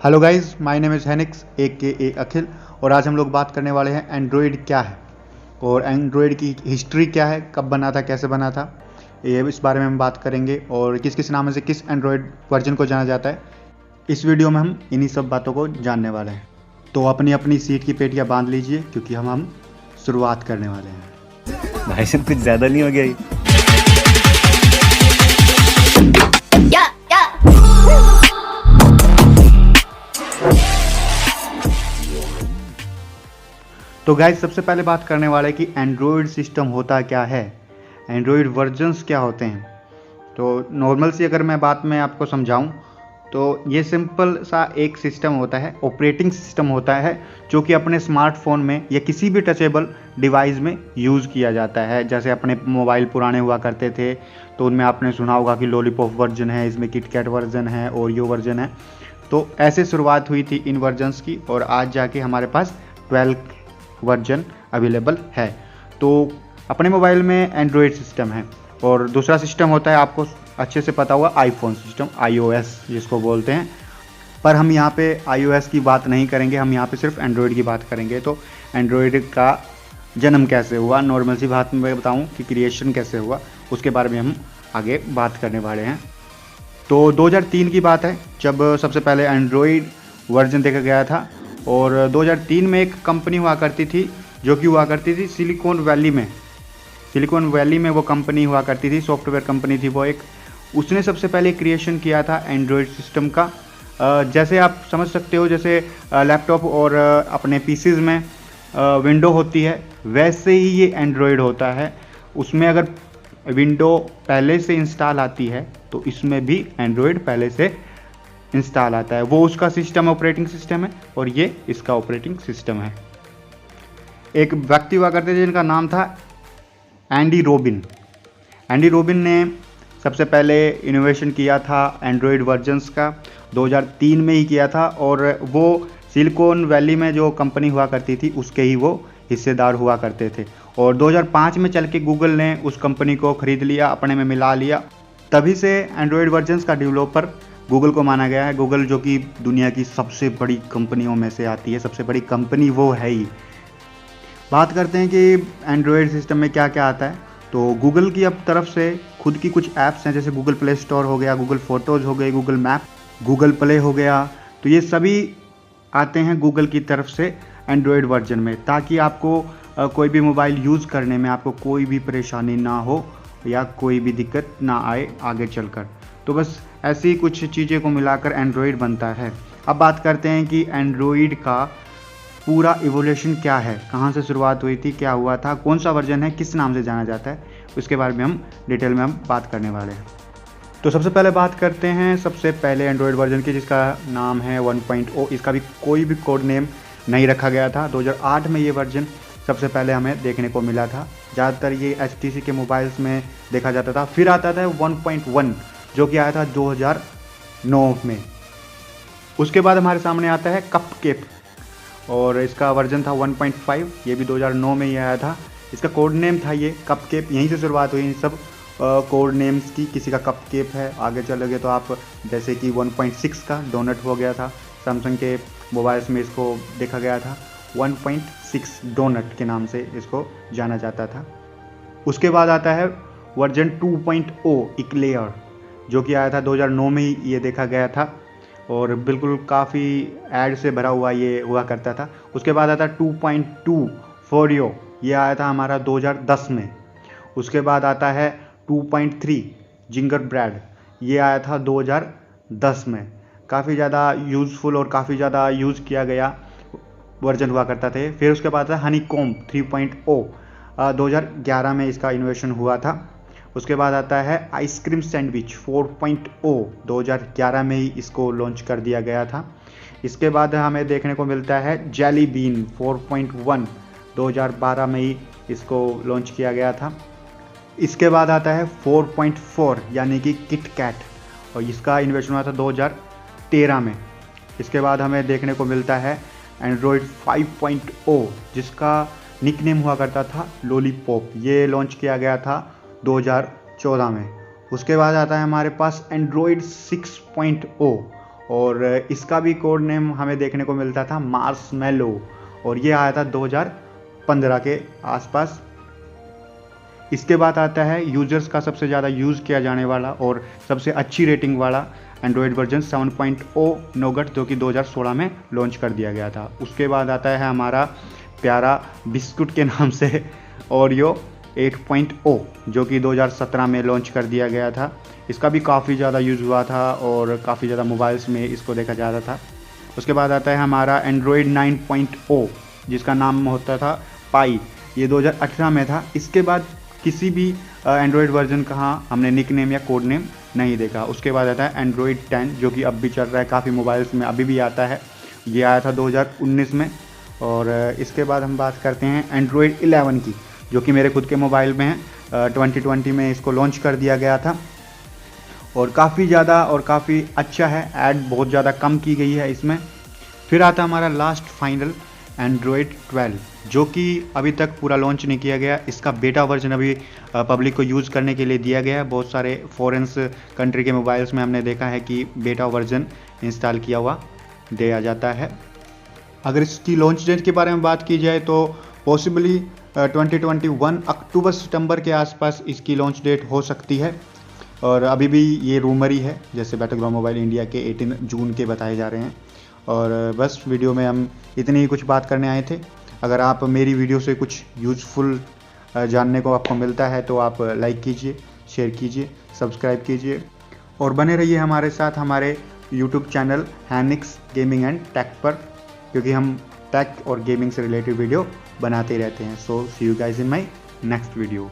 Hello guys, my name is Hanix ए अखिल। और आज हम लोग बात करने वाले हैं एंड्रॉयड क्या है और एंड्रॉयड की हिस्ट्री क्या है, कब बना था, कैसे बना था, ये इस बारे में हम बात करेंगे। और किस किस नाम से किस एंड्रॉयड वर्जन को जाना जाता है, इस वीडियो में हम इन्हीं सब बातों को जानने वाले हैं। तो अपनी अपनी सीट की पेटियाँ बांध लीजिए क्योंकि हम शुरुआत करने वाले हैं। भाई साहब कुछ ज़्यादा नहीं हो गया ये? तो गाइस, सबसे पहले बात करने वाले कि एंड्रॉयड सिस्टम होता क्या है, एंड्रॉयड वर्जन्स क्या होते हैं। तो नॉर्मल सी अगर मैं बात में आपको समझाऊं तो ये सिंपल सा एक सिस्टम होता है, ऑपरेटिंग सिस्टम होता है, जो कि अपने स्मार्टफोन में या किसी भी टचेबल डिवाइस में यूज़ किया जाता है। जैसे अपने मोबाइल पुराने हुआ करते थे तो उनमें आपने सुना होगा कि लॉलीपॉप वर्जन है, इसमें किटकैट वर्जन है, ओरियो वर्जन है। तो ऐसे शुरुआत हुई थी इन वर्जन्स की और आज जाके हमारे पास 12 वर्जन अवेलेबल है। तो अपने मोबाइल में एंड्रॉयड सिस्टम है और दूसरा सिस्टम होता है, आपको अच्छे से पता हुआ, आईफोन सिस्टम, iOS जिसको बोलते हैं। पर हम यहाँ पे iOS की बात नहीं करेंगे, हम यहाँ पे सिर्फ एंड्रॉयड की बात करेंगे। तो एंड्रॉयड का जन्म कैसे हुआ, नॉर्मल सी बात में बताऊँ कि क्रिएशन कैसे हुआ, उसके बारे में हम आगे बात करने वाले हैं। तो 2003 की बात है जब सबसे पहले एंड्रॉयड वर्जन देखा गया था। और 2003 में एक कंपनी हुआ करती थी जो कि हुआ करती थी सिलिकॉन वैली में वो कंपनी हुआ करती थी, सॉफ्टवेयर कंपनी थी वो एक। उसने सबसे पहले क्रिएशन किया था एंड्रॉयड सिस्टम का। जैसे आप समझ सकते हो, जैसे लैपटॉप और अपने पीसीज में विंडो होती है, वैसे ही ये एंड्रॉयड होता है। उसमें अगर विंडो पहले से इंस्टॉल आती है तो इसमें भी एंड्रॉयड पहले से इंस्टॉल आता है। वो उसका सिस्टम, ऑपरेटिंग सिस्टम है और ये इसका ऑपरेटिंग सिस्टम है। एक व्यक्ति हुआ करते थे जिनका नाम था एंडी रोबिन। एंडी रोबिन ने सबसे पहले इनोवेशन किया था एंड्रॉयड वर्जन्स का, 2003 में ही किया था। और वो सिलिकॉन वैली में जो कंपनी हुआ करती थी उसके ही वो हिस्सेदार हुआ करते थे। और 2005 में चल के गूगल ने उस कंपनी को खरीद लिया, अपने में मिला लिया। तभी से एंड्रॉयड वर्जन्स का डेवलपर गूगल को माना गया है। गूगल जो कि दुनिया की सबसे बड़ी कंपनियों में से आती है, सबसे बड़ी कंपनी वो है ही। बात करते हैं कि एंड्रॉयड सिस्टम में क्या क्या आता है। तो गूगल की अब तरफ से खुद की कुछ ऐप्स हैं, जैसे गूगल प्ले स्टोर हो गया, गूगल फोटोज़ हो गए, गूगल मैप, गूगल प्ले हो गया। तो ये सभी आते हैं गूगल की तरफ से एंड्रॉयड वर्जन में, ताकि आपको कोई भी मोबाइल यूज़ करने में आपको कोई भी परेशानी ना हो या कोई भी दिक्कत ना आए आगे चलकर। तो बस ऐसी कुछ चीज़ें को मिलाकर एंड्रॉयड बनता है। अब बात करते हैं कि एंड्रॉयड का पूरा इवोल्यूशन क्या है, कहाँ से शुरुआत हुई थी, क्या हुआ था, कौन सा वर्जन है, किस नाम से जाना जाता है, उसके बारे में हम डिटेल में हम बात करने वाले हैं। तो सबसे पहले बात करते हैं सबसे पहले एंड्रॉयड वर्जन की, जिसका नाम है 1.0। इसका भी कोई भी कोड नेम नहीं रखा गया था। 2008 में ये वर्जन सबसे पहले हमें देखने को मिला था। ज़्यादातर ये HTC के मोबाइल्स में देखा जाता था। फिर आता था 1.1 जो कि आया था 2009 में। उसके बाद हमारे सामने आता है कपकेक और इसका वर्जन था 1.5, ये भी 2009 में ही आया था। इसका कोड नेम था ये कपकेक। यहीं से शुरुआत हुई इन सब कोड नेम्स की। किसी का कपकेक है, आगे चलोगे तो आप जैसे कि 1.6 का डोनट हो गया था, सैमसंग के मोबाइल्स में इसको देखा गया था। 1.6 डोनट के नाम से इसको जाना जाता था। उसके बाद आता है वर्जन 2.0 इक्लेयर, जो कि आया था 2009 में ही ये देखा गया था और बिल्कुल काफ़ी ऐड से भरा हुआ ये हुआ करता था। उसके बाद आता 2.2 फोरियो, ये आया था हमारा 2010 में। उसके बाद आता है 2.3 जिंगर ब्रेड, ये आया था 2010 में। काफ़ी ज़्यादा यूज़फुल और काफ़ी ज़्यादा यूज़ किया गया वर्जन हुआ करता थे। फिर उसके बाद आता है हनीकॉम्ब 3.0, 2011 में इसका इनोवेशन हुआ था। उसके बाद आता है आइसक्रीम सैंडविच 4.0, 2011 में ही इसको लॉन्च कर दिया गया था। इसके बाद हमें देखने को मिलता है जेली बीन 4.1, 2012 में ही इसको लॉन्च किया गया था। इसके बाद आता है 4.4 यानी कि किटकैट, और इसका इन्वेशन हुआ था 2013 में। इसके बाद हमें देखने को मिलता है एंड्रॉयड 5.0 जिसका निकनेम हुआ करता था लॉलीपॉप, ये लॉन्च किया गया था 2014 में। उसके बाद आता है हमारे पास एंड्रॉयड 6.0 और इसका भी कोड नेम हमें देखने को मिलता था मार्शमैलो, और ये आया था 2015 के आसपास। इसके बाद आता है यूजर्स का सबसे ज़्यादा यूज़ किया जाने वाला और सबसे अच्छी रेटिंग वाला एंड्रॉयड वर्जन 7.0 नोगट, जो कि 2016 में लॉन्च कर दिया गया था। उसके बाद आता है हमारा प्यारा बिस्कुट के नाम से ओरियो 8.0, जो कि 2017 में लॉन्च कर दिया गया था। इसका भी काफ़ी ज़्यादा यूज़ हुआ था और काफ़ी ज़्यादा मोबाइल्स में इसको देखा जाता था। उसके बाद आता है हमारा एंड्रॉयड 9.0, जिसका नाम होता था पाई, ये 2018 में था। इसके बाद किसी भी एंड्रॉयड वर्जन का हमने निक नेम या कोड नेम नहीं देखा। उसके बाद आता है एंड्रॉयड 10, जो कि अब भी चल रहा है, काफ़ी मोबाइल्स में अभी भी आता है। ये आया था 2019 में। और इसके बाद हम बात करते हैं एंड्रॉयड 11 की, जो कि मेरे खुद के मोबाइल में है। 2020 में इसको लॉन्च कर दिया गया था और काफ़ी ज़्यादा और काफ़ी अच्छा है। ऐड बहुत ज़्यादा कम की गई है इसमें। फिर आता हमारा लास्ट फाइनल एंड्रॉयड 12, जो कि अभी तक पूरा लॉन्च नहीं किया गया। इसका बेटा वर्जन अभी पब्लिक को यूज़ करने के लिए दिया गया है। बहुत सारे फॉरेन्स कंट्री के मोबाइल्स में हमने देखा है कि बेटा वर्जन इंस्टॉल किया हुआ दिया जाता है। अगर इसकी लॉन्च डेट के बारे में बात की जाए तो पॉसिबली 2021 अक्टूबर सितंबर के आसपास इसकी लॉन्च डेट हो सकती है। और अभी भी ये रूमर ही है, जैसे बैटलग्राउंड मोबाइल इंडिया के 18 जून के बताए जा रहे हैं। और बस वीडियो में हम इतनी ही कुछ बात करने आए थे। अगर आप मेरी वीडियो से कुछ यूज़फुल जानने को आपको मिलता है तो आप लाइक कीजिए, शेयर कीजिए, सब्सक्राइब कीजिए और बने रहिए हमारे साथ हमारे YouTube channel Hanix gaming and tech पर, क्योंकि हम टेक और गेमिंग से रिलेटेड वीडियो बनाते रहते हैं। So see you guys in my next video.